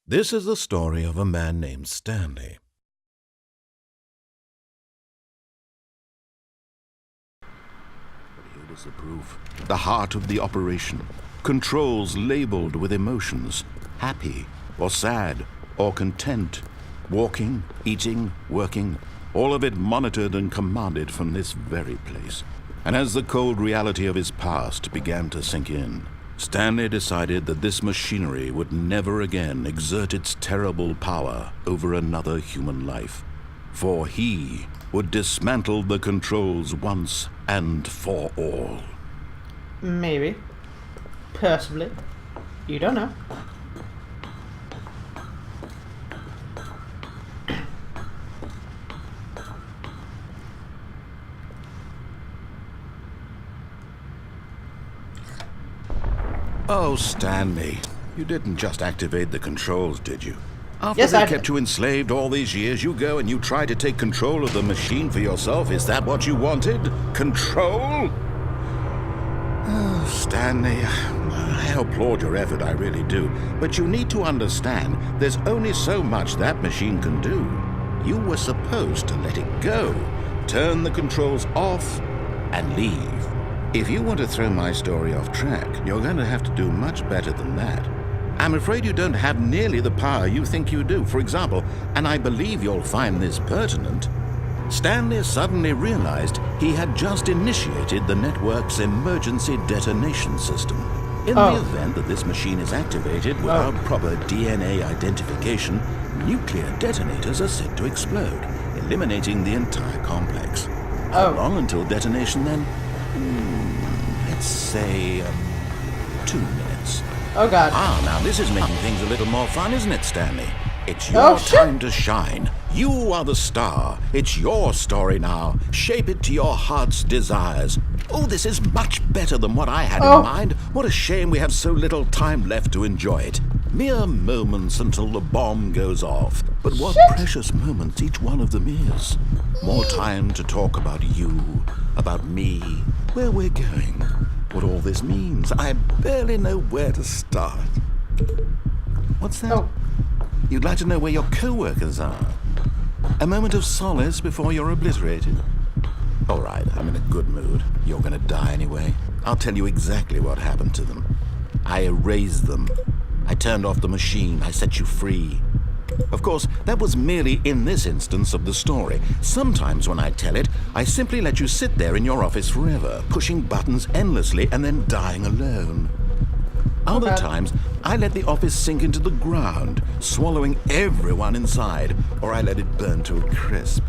This is the story of a man named Stanley. Here is the proof. The heart of the operation. Controls labeled with emotions. Happy, or sad, or content. Walking, eating, working. All of it monitored and commanded from this very place. And as the cold reality of his past began to sink in, Stanley decided that this machinery would never again exert its terrible power over another human life. For he would dismantle the controls once and for all. Maybe. Possibly. You don't know. Oh, Stanley, you didn't just activate the controls, did you? After Yes, they I kept you enslaved all these years, you go and you try to take control of the machine for yourself. Is that what you wanted? Control? Oh, Stanley, I applaud your effort, I really do. But you need to understand, there's only so much that machine can do. You were supposed to let it go, turn the controls off, and leave. If you want to throw my story off track, you're going to have to do much better than that. I'm afraid you don't have nearly the power you think you do. For example, and I believe you'll find this pertinent, Stanley suddenly realized he had just initiated the network's emergency detonation system. In the event that this machine is activated without proper DNA identification, nuclear detonators are set to explode, eliminating the entire complex. How long until detonation then? Let's say 2 minutes. Oh God. Now this is making things a little more fun, isn't it, Stanley? It's your time to shine. You are the star. It's your story now. Shape it to your heart's desires. Oh, this is much better than what I had in mind. What a shame we have so little time left to enjoy it. Mere moments until the bomb goes off. But what precious moments each one of them is. More time to talk about you, about me, where we're going, what all this means. I barely know where to start. What's that? You'd like to know where your co-workers are? A moment of solace before you're obliterated? All right, I'm in a good mood. You're gonna die anyway. I'll tell you exactly what happened to them. I erased them. I turned off the machine. I set you free. Of course, that was merely in this instance of the story. Sometimes when I tell it, I simply let you sit there in your office forever, pushing buttons endlessly and then dying alone. Other times, I let the office sink into the ground, swallowing everyone inside, or I let it burn to a crisp.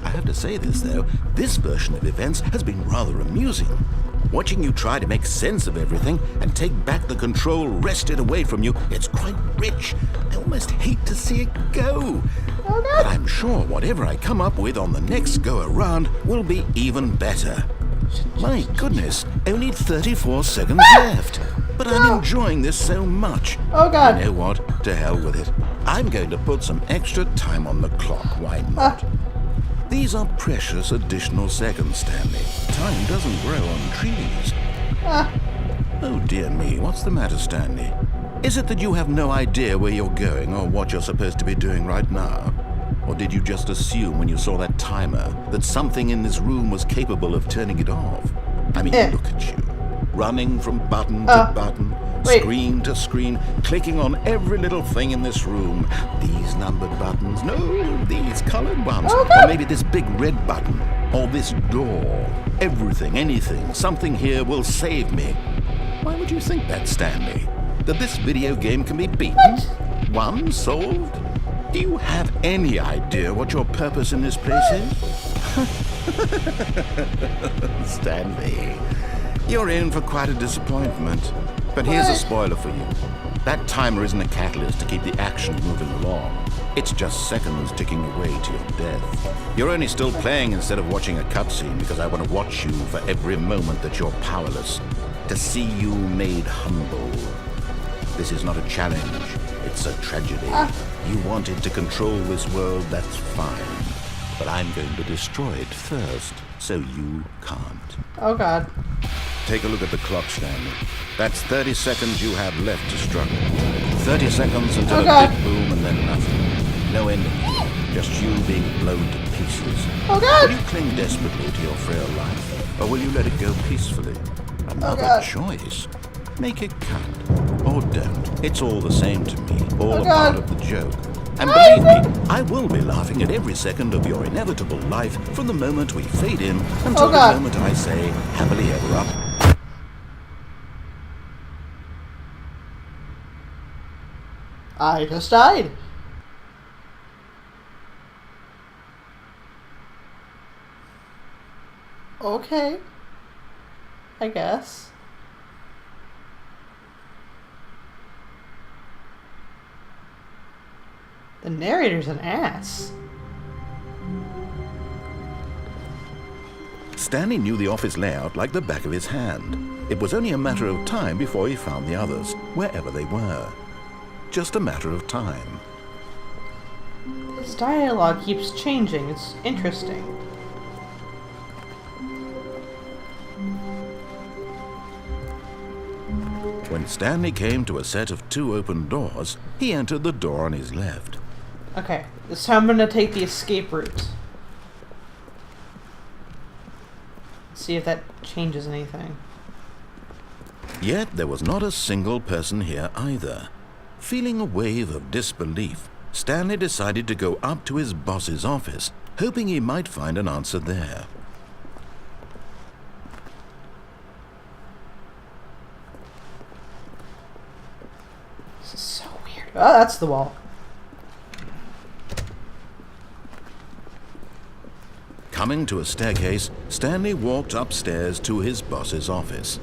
I have to say this, though, this version of events has been rather amusing. Watching you try to make sense of everything and take back the control wrested away from you, it's quite rich. I almost hate to see it go. But I'm sure whatever I come up with on the next go-around will be even better. My goodness, only 34 seconds left. But I'm enjoying this so much. Oh God. You know what? To hell with it. I'm going to put some extra time on the clock. Why not? These are precious additional seconds, Stanley. Time doesn't grow on trees. Oh dear me, what's the matter, Stanley? Is it that you have no idea where you're going or what you're supposed to be doing right now? Or did you just assume when you saw that timer that something in this room was capable of turning it off? I mean, look at you. Running from button to button, screen to screen, clicking on every little thing in this room. These numbered buttons, no, these colored ones. Or maybe this big red button, or this door. Everything, anything, something here will save me. Why would you think that, Stanley? That this video game can be beaten? Won? Solved? Do you have any idea what your purpose in this place is? Stanley, you're in for quite a disappointment. But here's a spoiler for you. That timer isn't a catalyst to keep the action moving along. It's just seconds ticking away to your death. You're only still playing instead of watching a cutscene because I want to watch you for every moment that you're powerless. To see you made humble. This is not a challenge. It's a tragedy. You wanted to control this world, that's fine. But I'm going to destroy it first, so you can't. Oh God. Take a look at the clock, Stanley. That's 30 seconds you have left to struggle. 30 seconds until a big boom and then nothing. No ending. Just you being blown to pieces. Oh God! Will you cling desperately to your frail life, or will you let it go peacefully? Another God. choice. Make it count, or don't. It's all the same to me, all a God. part of the joke. And believe me, I will be laughing at every second of your inevitable life from the moment we fade in until the moment I say, happily ever up. I just died. Okay. I guess. The narrator's an ass. Stanley knew the office layout like the back of his hand. It was only a matter of time before he found the others, wherever they were. Just a matter of time. This dialogue keeps changing. It's interesting. When Stanley came to a set of 2 open doors, he entered the door on his left. Okay, this time I'm gonna take the escape route. See if that changes anything. Yet there was not a single person here either. Feeling a wave of disbelief, Stanley decided to go up to his boss's office, hoping he might find an answer there. This is so weird. Oh, that's the wall. Coming to a staircase, Stanley walked upstairs to his boss's office.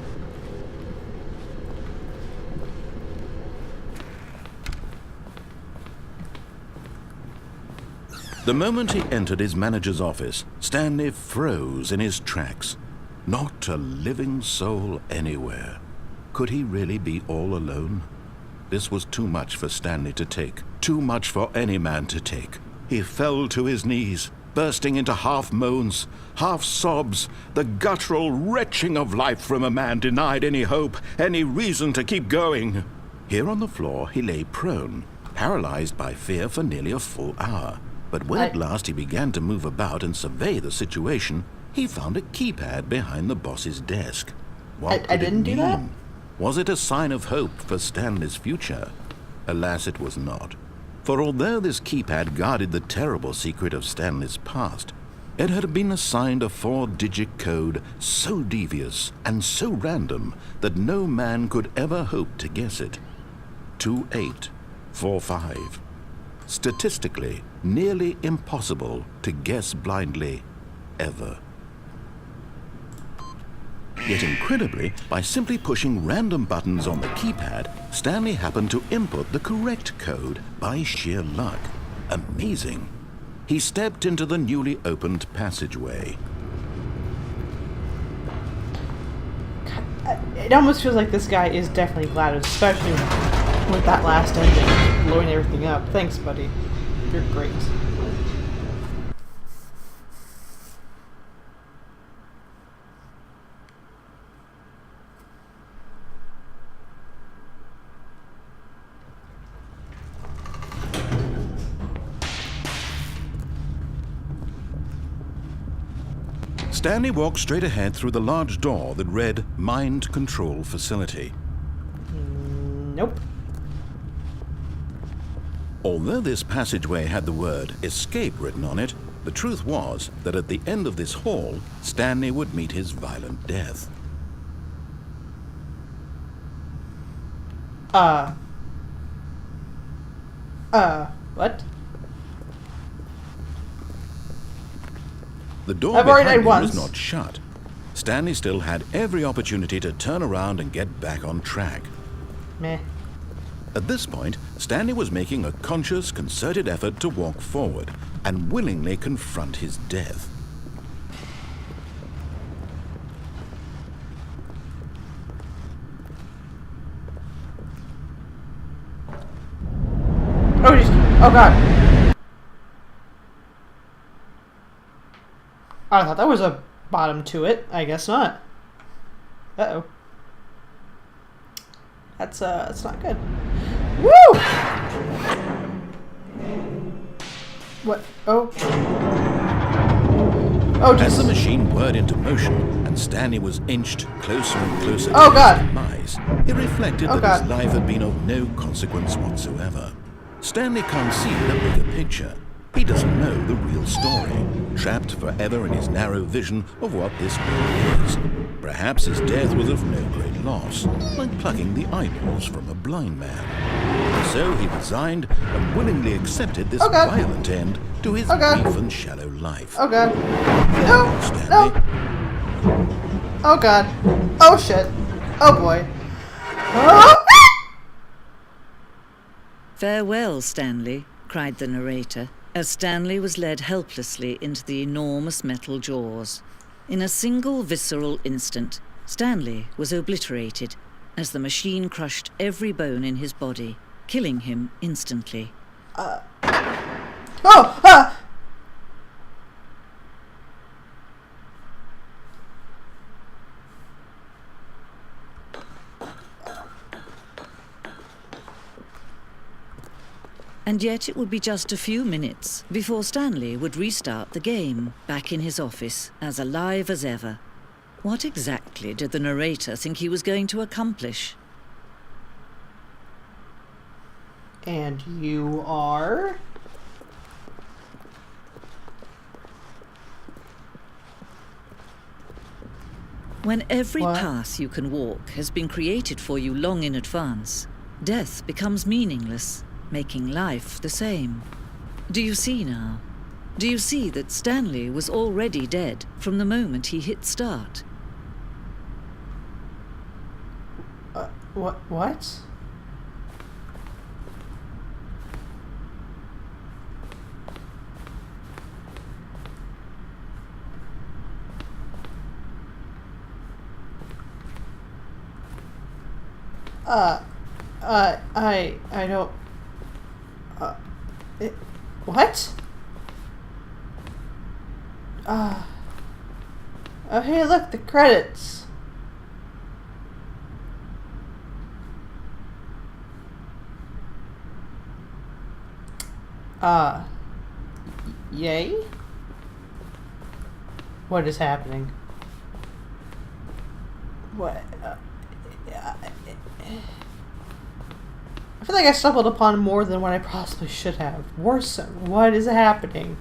The moment he entered his manager's office, Stanley froze in his tracks. Not a living soul anywhere. Could he really be all alone? This was too much for Stanley to take. Too much for any man to take. He fell to his knees, bursting into half moans, half sobs, the guttural retching of life from a man denied any hope, any reason to keep going. Here on the floor he lay prone, paralyzed by fear for nearly a full hour. But when at last he began to move about and survey the situation, he found a keypad behind the boss's desk. What I didn't do that? Was it a sign of hope for Stanley's future? Alas, it was not. For although this keypad guarded the terrible secret of Stanley's past, it had been assigned a 4-digit code so devious and so random that no man could ever hope to guess it. 2845. Statistically, nearly impossible to guess blindly, ever. Yet incredibly, by simply pushing random buttons on the keypad, Stanley happened to input the correct code by sheer luck. Amazing. He stepped into the newly opened passageway. It almost feels like this guy is definitely glad, especially with that last ending, blowing everything up. Thanks, buddy. You're great. Stanley walked straight ahead through the large door that read Mind Control Facility. Nope. Although this passageway had the word escape written on it, the truth was that at the end of this hall, Stanley would meet his violent death. What? The door I've already behind him died was once. not shut. Stanley still had every opportunity to turn around and get back on track. Meh. At this point, Stanley was making a conscious, concerted effort to walk forward and willingly confront his death. Oh, jeez. Oh, God. I thought that was a bottom to it. I guess not. Uh-oh. That's not good. Woo! Oh. Oh, As Jesus. the machine whirred into motion and Stanley was inched closer and closer Oh, to God. his demise, he reflected Oh, that God. his life had been of no consequence whatsoever. Stanley can't see the bigger picture. He doesn't know the real story, trapped forever in his narrow vision of what this world is. Perhaps his death was of no great loss, like plucking the eyeballs from a blind man. So he resigned and willingly accepted this Oh, God. violent end to his Oh, God. brief and shallow life. Oh, God. Farewell, No. Stanley. No. Oh, God. Oh, shit. Oh, boy. Oh. "Farewell, Stanley," cried the narrator, as Stanley was led helplessly into the enormous metal jaws. In a single visceral instant, Stanley was obliterated as the machine crushed every bone in his body, killing him instantly. Oh! Ah! And yet it would be just a few minutes before Stanley would restart the game, back in his office, as alive as ever. What exactly did the narrator think he was going to accomplish? And you are? When every What? path you can walk has been created for you long in advance, death becomes meaningless, making life the same. Do you see now? Do you see that Stanley was already dead from the moment he hit start? What? I don't... what? Oh, hey, look, the credits. Yay? What is happening? What? I feel like I stumbled upon more than what I possibly should have. Worse, what is happening?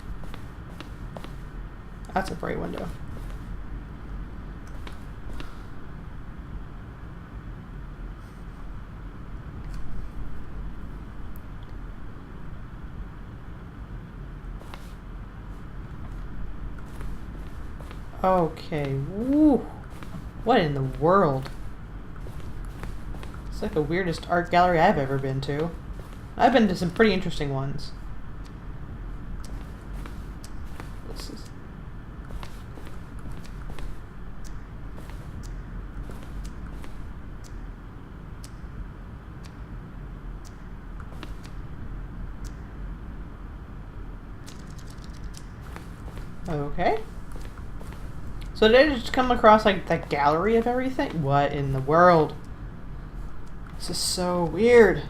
That's a bright window. Okay. Woo. What in the world? It's like the weirdest art gallery I've ever been to. I've been to some pretty interesting ones. This is... okay. So did I just come across like that gallery of everything? What in the world? This is so weird.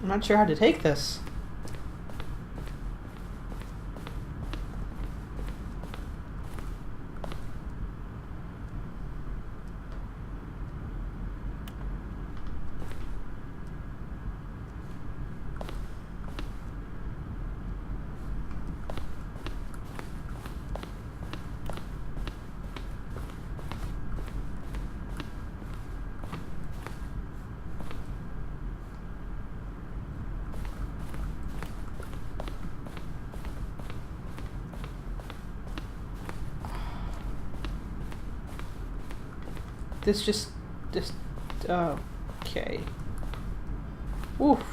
I'm not sure how to take this. This just okay. Oof.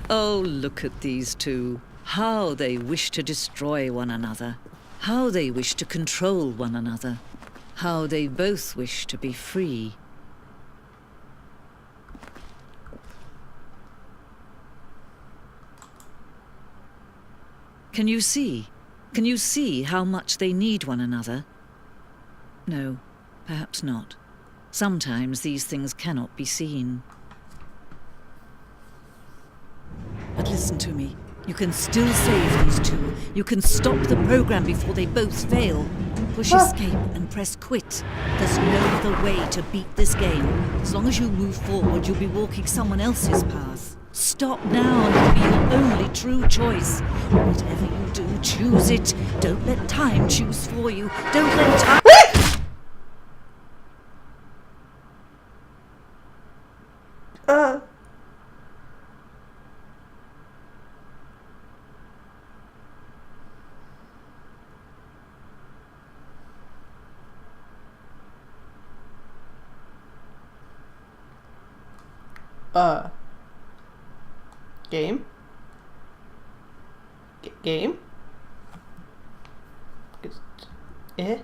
Oh, look at these two. How they wish to destroy one another. How they wish to control one another. How they both wish to be free. Can you see? Can you see how much they need one another? No, perhaps not. Sometimes these things cannot be seen. But listen to me. You can still save these two. You can stop the program before they both fail. Push escape and press quit. There's no other way to beat this game. As long as you move forward, you'll be walking someone else's path. Stop now and it'll be your only true choice. Whatever you do, choose it. Don't let time choose for you. Don't let time... Game? Game? Eh?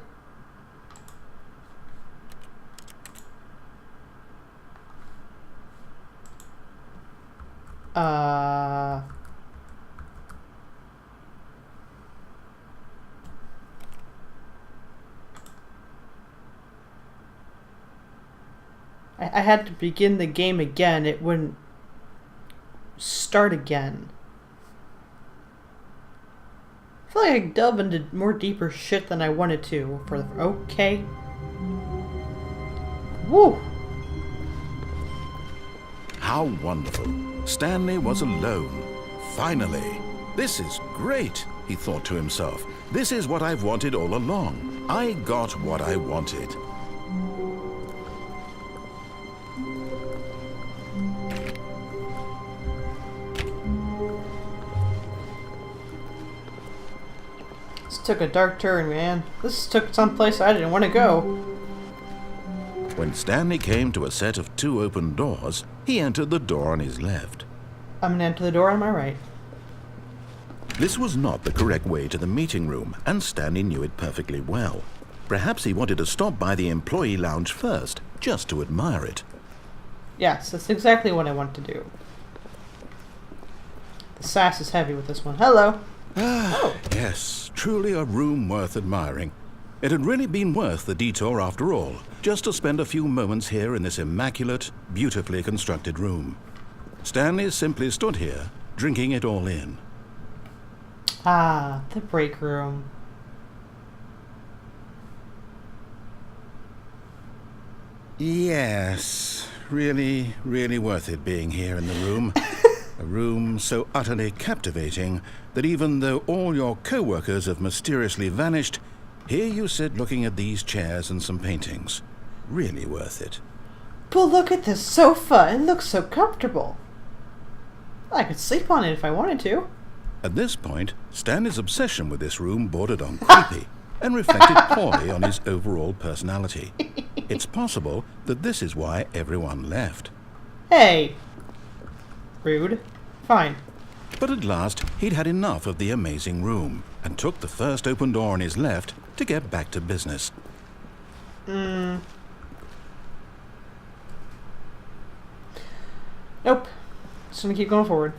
I had to begin the game again. It wouldn't start again. I feel like I delved into more deeper shit than I wanted to. Okay. Woo! How wonderful. Stanley was alone. Finally. This is great, he thought to himself. This is what I've wanted all along. I got what I wanted. This took a dark turn, man. This took someplace I didn't want to go. When Stanley came to a set of 2 open doors, he entered the door on his left. I'm gonna enter the door on my right. This was not the correct way to the meeting room, and Stanley knew it perfectly well. Perhaps he wanted to stop by the employee lounge first, just to admire it. Yes, that's exactly what I want to do. The sass is heavy with this one. Hello. Oh. Yes, truly a room worth admiring. It had really been worth the detour after all, just to spend a few moments here in this immaculate, beautifully constructed room. Stanley simply stood here, drinking it all in. Ah, the break room. Yes, really, really worth it being here in the room. A room so utterly captivating that even though all your co-workers have mysteriously vanished, here you sit looking at these chairs and some paintings. Really worth it. But look at this sofa. It looks so comfortable. I could sleep on it if I wanted to. At this point, Stanley's obsession with this room bordered on creepy and reflected poorly on his overall personality. It's possible that this is why everyone left. Hey. Rude. Fine. But at last, he'd had enough of the amazing room and took the first open door on his left to get back to business. Nope. Just gonna keep going forward.